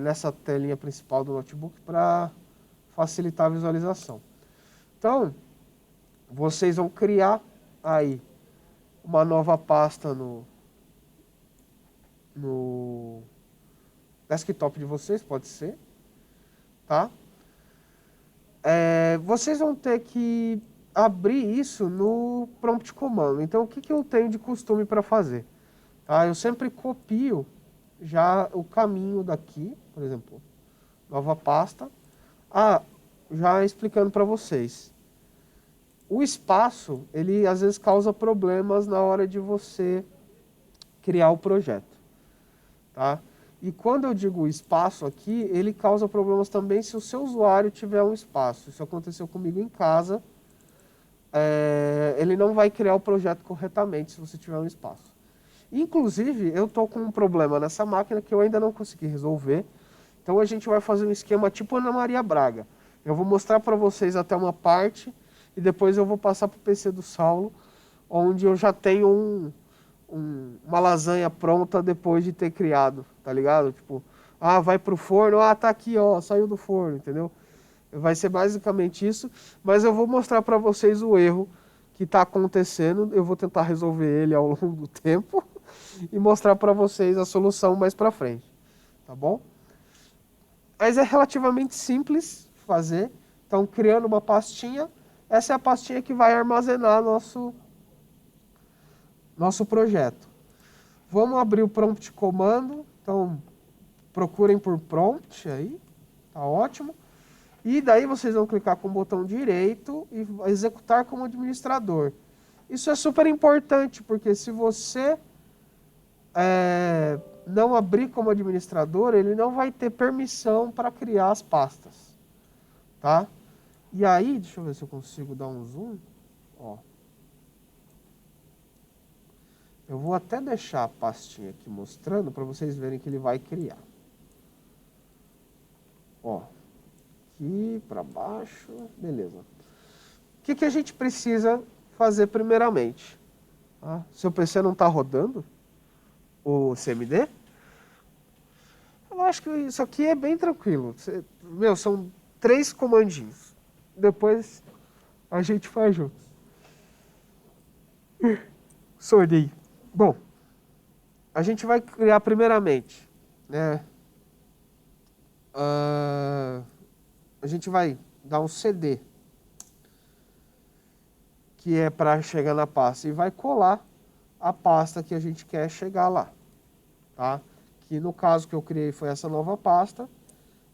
nessa telinha principal do notebook para facilitar a visualização. Então, vocês vão criar aí uma nova pasta desktop de vocês, pode ser, tá? Vocês vão ter que abrir isso no prompt comando. Então, o que, que eu tenho de costume para fazer? Tá? Eu sempre copio já o caminho daqui, por exemplo, nova pasta. Já explicando para vocês. O espaço, ele às vezes causa problemas na hora de você criar o projeto, tá? E quando eu digo espaço aqui, ele causa problemas também se o seu usuário tiver um espaço. Isso aconteceu comigo em casa. Ele não vai criar o projeto corretamente se você tiver um espaço. Inclusive, eu estou com um problema nessa máquina que eu ainda não consegui resolver. Então a gente vai fazer um esquema tipo Ana Maria Braga. Eu vou mostrar para vocês até uma parte e depois eu vou passar para o PC do Saulo, onde eu já tenho uma lasanha pronta depois de ter criado, tá ligado? Tipo, vai pro forno, tá aqui, ó, saiu do forno, entendeu? Vai ser basicamente isso, mas eu vou mostrar para vocês o erro que está acontecendo, eu vou tentar resolver ele ao longo do tempo e mostrar para vocês a solução mais para frente, tá bom? Mas é relativamente simples fazer. Então, criando uma pastinha, essa é a pastinha que vai armazenar nosso projeto. Vamos abrir o prompt comando. Então, procurem por prompt aí, tá ótimo. E daí vocês vão clicar com o botão direito e executar como administrador. Isso é super importante, porque se você não abrir como administrador, ele não vai ter permissão para criar as pastas, tá? E aí, deixa eu ver se eu consigo dar um zoom, ó. Eu vou até deixar a pastinha aqui mostrando para vocês verem que ele vai criar. Ó, aqui para baixo, beleza. O que a gente precisa fazer primeiramente? Seu PC não está rodando o CMD? Eu acho que isso aqui é bem tranquilo. São 3 comandinhos. Depois a gente faz junto. Sorri. Bom, a gente vai criar primeiramente, né? A gente vai dar um CD, que é para chegar na pasta, e vai colar a pasta que a gente quer chegar lá, tá? Que no caso que eu criei foi essa nova pasta.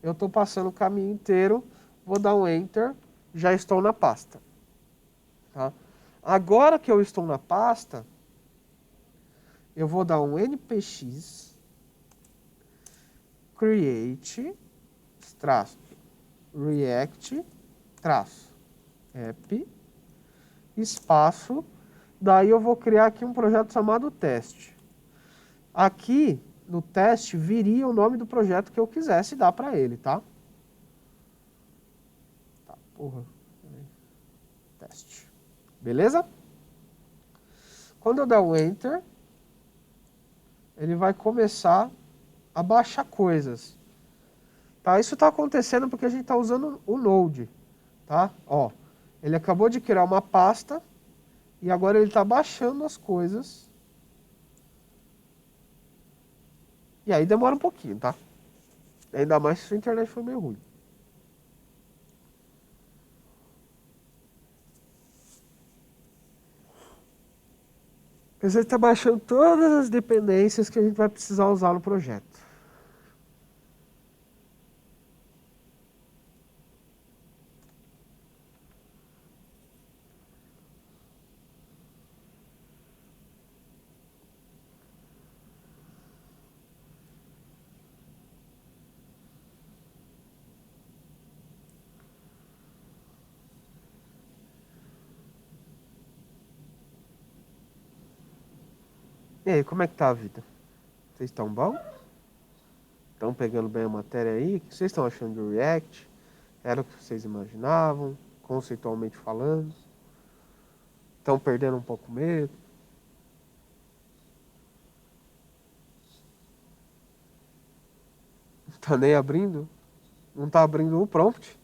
Eu estou passando o caminho inteiro, vou dar um Enter, já estou na pasta, tá? Agora que eu estou na pasta, eu vou dar um npx create traço react traço app espaço, daí eu vou criar aqui um projeto chamado teste. Aqui no teste viria o nome do projeto que eu quisesse dar para ele, tá? Teste. Beleza? Quando eu der o Enter, ele vai começar a baixar coisas. Tá? Isso está acontecendo porque a gente está usando o Node. Tá? Ó, ele acabou de criar uma pasta e agora ele está baixando as coisas. E aí demora um pouquinho, tá? Ainda mais se a internet for meio ruim. Mas ele está baixando todas as dependências que a gente vai precisar usar no projeto. E aí, como é que tá a vida? Vocês estão bom? Estão pegando bem a matéria aí? O que vocês estão achando do React? Era o que vocês imaginavam, conceitualmente falando? Estão perdendo um pouco o medo? Não tá nem abrindo? Não tá abrindo o prompt?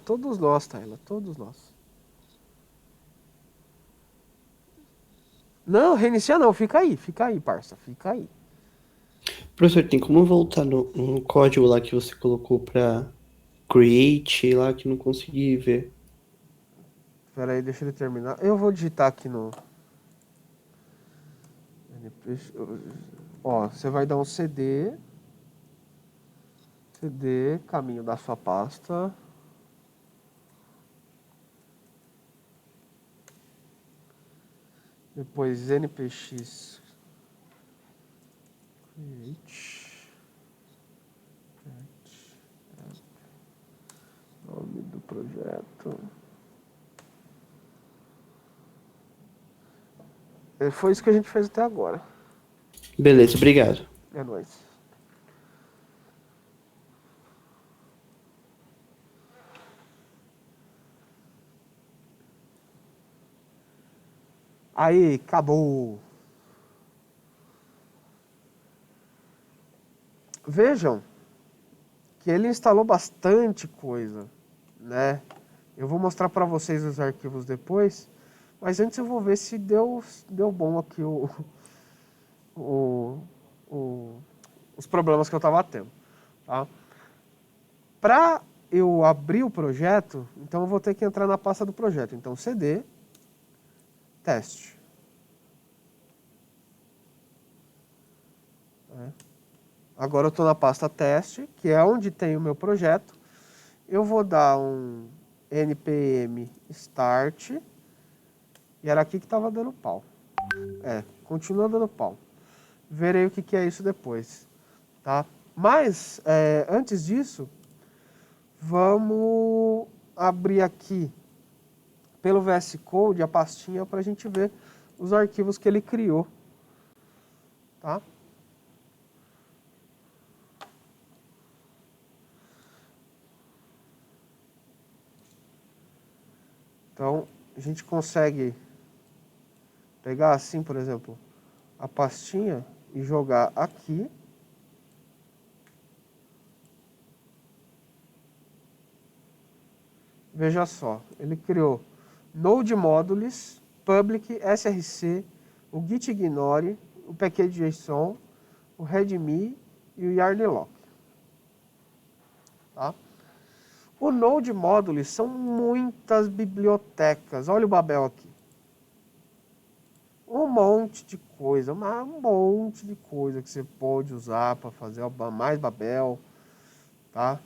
Todos nós, Taylor, todos nós. Não, reiniciar não, fica aí, parça, fica aí. Professor, tem como voltar no código lá que você colocou pra create lá que não consegui ver? Espera aí, deixa ele terminar. Eu vou digitar aqui no... Ó, você vai dar um CD, caminho da sua pasta. Depois npx create. Nome do projeto. Foi isso que a gente fez até agora. Beleza, obrigado. É nóis. Aí, acabou. Vejam que ele instalou bastante coisa, né? Eu vou mostrar para vocês os arquivos depois, mas antes eu vou ver se deu bom aqui o, o, os problemas que eu estava tendo, tá? Para eu abrir o projeto, então eu vou ter que entrar na pasta do projeto. Então, CD, teste. Agora eu estou na pasta teste, que é onde tem o meu projeto. Eu vou dar um npm start, e era aqui que estava dando pau. Continua dando pau. Verei o que é isso depois, tá? Mas, antes disso, vamos abrir aqui pelo VS Code a pastinha para a gente ver os arquivos que ele criou, tá? Então, a gente consegue pegar assim, por exemplo, a pastinha e jogar aqui. Veja só, ele criou Node Modules, Public, SRC, o gitignore, o package.json, o readme e o yarnlock. Tá? O Node Modules são muitas bibliotecas. Olha o Babel aqui. Um monte de coisa, um monte de coisa que você pode usar para fazer mais Babel, tá?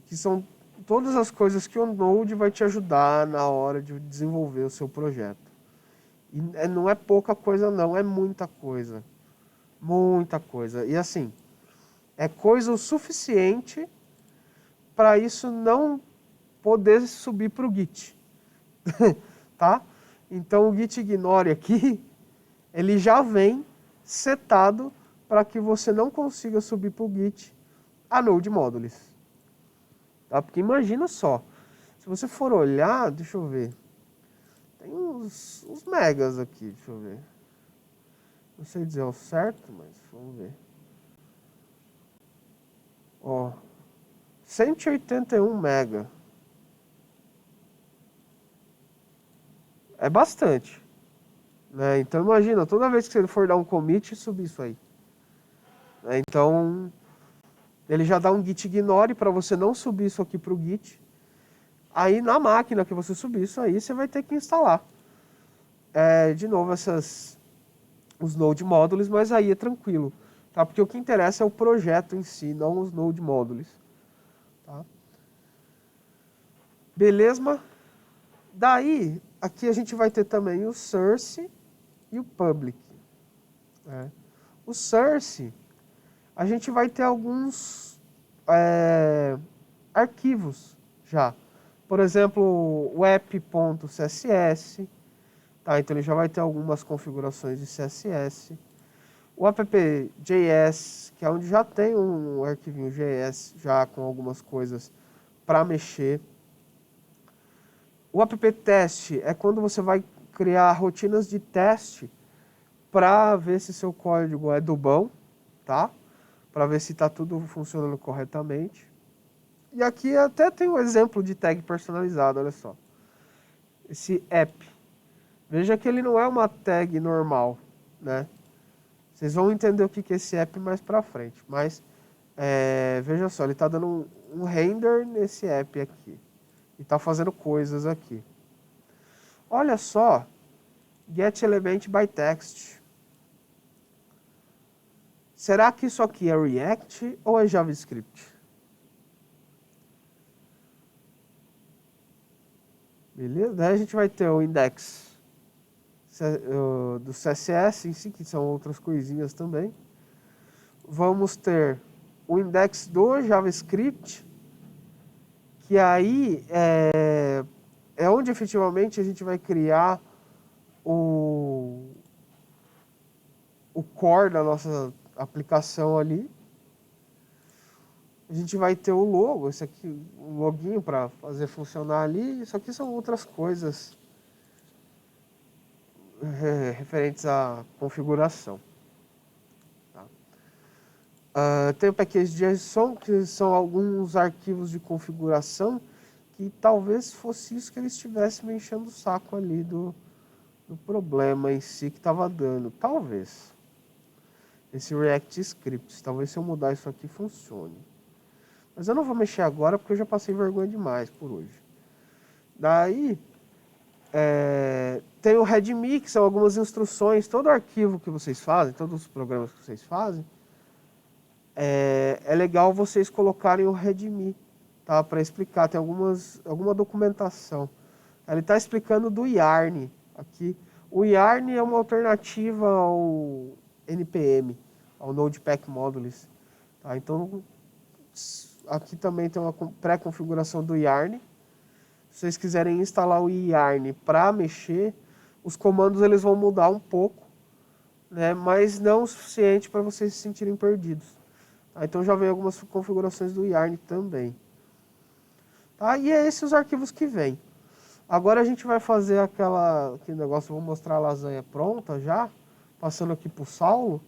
Que são todas as coisas que o Node vai te ajudar na hora de desenvolver o seu projeto. E não é pouca coisa não, é muita coisa. Muita coisa. E assim, é coisa o suficiente para isso não poder subir para o Git. Tá? Então o gitignore aqui, ele já vem setado para que você não consiga subir para o Git a Node Modules. Tá? Porque imagina só, se você for olhar, deixa eu ver, tem uns megas aqui, deixa eu ver. Não sei dizer o certo, mas vamos ver. Ó, 181 mega. É bastante. Né? Então imagina, toda vez que você for dar um commit, subir isso aí. Né? Então, ele já dá um git ignore para você não subir isso aqui para o Git. Aí na máquina que você subir isso aí, você vai ter que instalar. De novo, os Node Modules, mas aí é tranquilo. Tá? Porque o que interessa é o projeto em si, não os Node Modules. Tá? Beleza? Daí, aqui a gente vai ter também o source e o public. O source, a gente vai ter alguns arquivos já. Por exemplo, o app.css, tá? Então ele já vai ter algumas configurações de CSS. O app.js, que é onde já tem um arquivinho JS já com algumas coisas para mexer. O app.test é quando você vai criar rotinas de teste para ver se seu código é do bom, tá? Para ver se está tudo funcionando corretamente. E aqui até tem um exemplo de tag personalizado, olha só. Esse app. Veja que ele não é uma tag normal, né? Vocês vão entender o que é esse app mais pra frente. Mas, veja só, ele está dando um render nesse app aqui. E está fazendo coisas aqui. Olha só, get element by text. Será que isso aqui é React ou é JavaScript? Beleza? Daí a gente vai ter o index do CSS em si, que são outras coisinhas também. Vamos ter o index do JavaScript, que aí é onde efetivamente a gente vai criar o core da nossa aplicação ali. A gente vai ter o logo, esse aqui, o loginho para fazer funcionar ali. Isso aqui são outras coisas referentes à configuração. Tá? Tem o package.json, que são alguns arquivos de configuração que talvez fosse isso que eles estivessem me enchendo o saco ali do problema em si que estava dando. Talvez. Esse React Scripts. Talvez se eu mudar isso aqui funcione. Mas eu não vou mexer agora porque eu já passei vergonha demais por hoje. Daí, tem o readme, que são algumas instruções. Todo arquivo que vocês fazem, todos os programas que vocês fazem, é legal vocês colocarem o readme, tá? Para explicar, tem alguma documentação. Ele está explicando do Yarn aqui. O Yarn é uma alternativa ao NPM, ao Node-Pack Modules. Tá? Então, aqui também tem uma pré-configuração do Yarn. Se vocês quiserem instalar o Yarn para mexer, os comandos eles vão mudar um pouco, né? Mas não o suficiente para vocês se sentirem perdidos. Tá? Então já vem algumas configurações do Yarn também. Tá? E é esses os arquivos que vêm. Agora a gente vai fazer aquele negócio, vou mostrar a lasanha pronta já, passando aqui para o Saulo,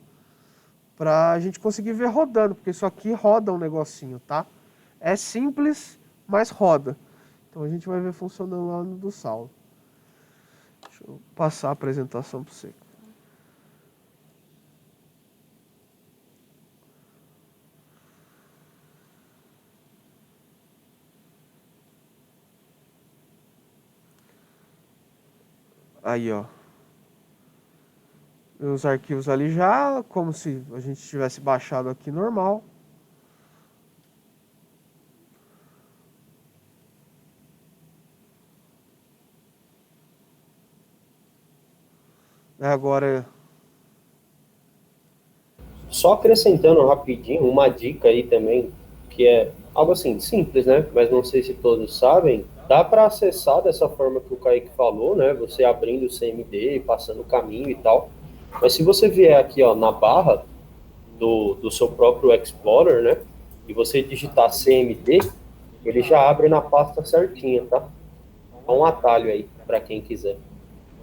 para a gente conseguir ver rodando, porque isso aqui roda um negocinho, tá? É simples, mas roda. Então a gente vai ver funcionando lá no do Saulo. Deixa eu passar a apresentação para você. Aí, ó. Os arquivos ali já, como se a gente tivesse baixado aqui normal. Agora, Só acrescentando rapidinho, uma dica aí também, que é algo assim, simples, né? Mas não sei se todos sabem, dá para acessar dessa forma que o Kaique falou, né? Você abrindo o CMD, passando o caminho e tal. Mas se você vier aqui, ó, na barra do seu próprio Explorer, né? E você digitar CMD, ele já abre na pasta certinha, tá? É um atalho aí, para quem quiser.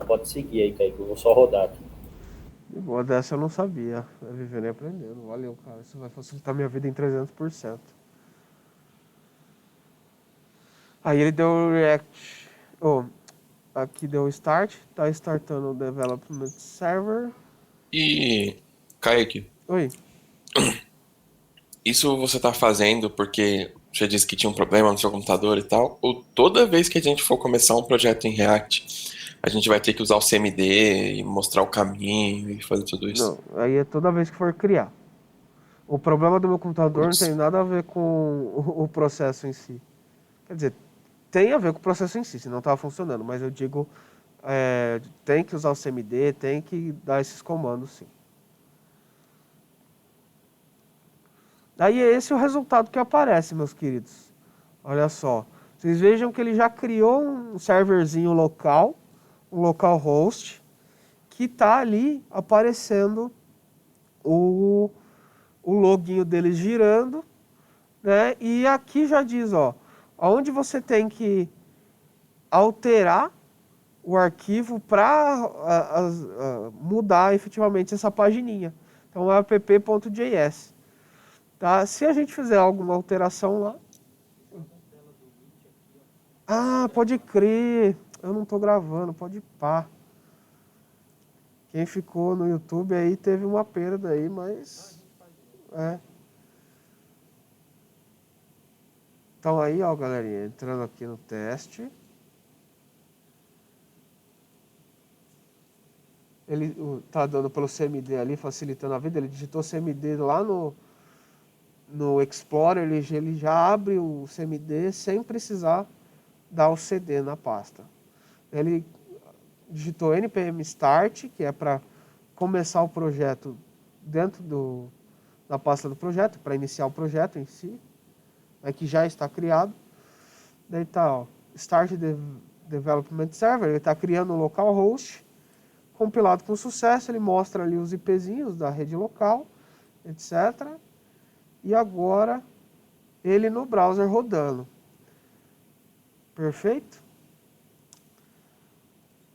Pode seguir aí, Kaique, eu vou só rodar aqui. de boa, dessa eu não sabia. É vivendo e aprendendo. Valeu, cara. Isso vai facilitar minha vida em 300%. Aí ele deu o React. Aqui deu o Start. Tá startando o Development Server. E, Kaique, Oi. isso você tá fazendo porque você disse que tinha um problema no seu computador e tal? Ou toda vez que a gente for começar um projeto em React, a gente vai ter que usar o CMD e mostrar o caminho e fazer tudo isso? Não, aí é toda vez que for criar. O problema do meu computador não tem Putz, nada a ver com o processo em si. Quer dizer, tem a ver com o processo em si, senão estava funcionando. Mas eu digo, tem que usar o CMD, tem que dar esses comandos, sim. Daí é esse o resultado que aparece, meus queridos. Olha só. Vocês vejam que ele já criou um serverzinho local, um localhost, que está ali aparecendo o loginho dele girando, né? E aqui já diz, ó, onde você tem que alterar o arquivo para mudar efetivamente essa pagininha. Então é app.js. Tá? Se a gente fizer alguma alteração lá... Ah, pode crer. Eu não tô gravando, pode pá. Quem ficou no YouTube aí teve uma perda aí, mas... Então aí, ó, galerinha, entrando aqui no teste. Ele tá dando pelo CMD ali, facilitando a vida. Ele digitou CMD lá no Explorer, ele já abre o CMD sem precisar dar o CD na pasta. Ele digitou npm start, que é para começar o projeto dentro da pasta do projeto, para iniciar o projeto em si, que já está criado. Daí tá, ó, Start Development Server, ele está criando um localhost, compilado com sucesso, ele mostra ali os IPzinhos da rede local, etc. E agora ele no browser rodando. Perfeito?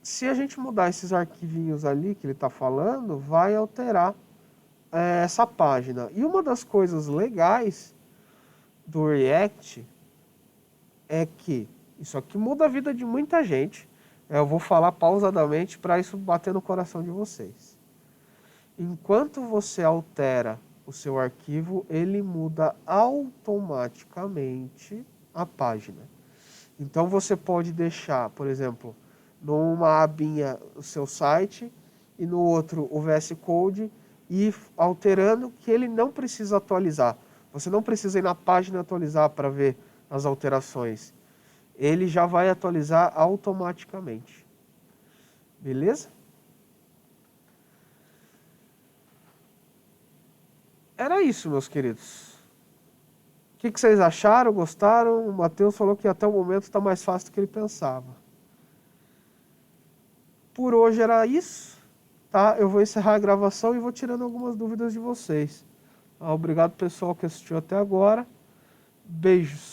Se a gente mudar esses arquivinhos ali que ele está falando, vai alterar essa página. E uma das coisas legais do React é que isso aqui muda a vida de muita gente. Eu vou falar pausadamente para isso bater no coração de vocês. Enquanto você altera o seu arquivo, ele muda automaticamente a página. Então você pode deixar, por exemplo, numa abinha o seu site e no outro o VS Code e alterando que ele não precisa atualizar. Você não precisa ir na página atualizar para ver as alterações. Ele já vai atualizar automaticamente. Beleza? Era isso, meus queridos. O que vocês acharam? Gostaram? O Matheus falou que até o momento está mais fácil do que ele pensava. Por hoje era isso. Tá? Eu vou encerrar a gravação e vou tirando algumas dúvidas de vocês. Obrigado, pessoal, que assistiu até agora. Beijos.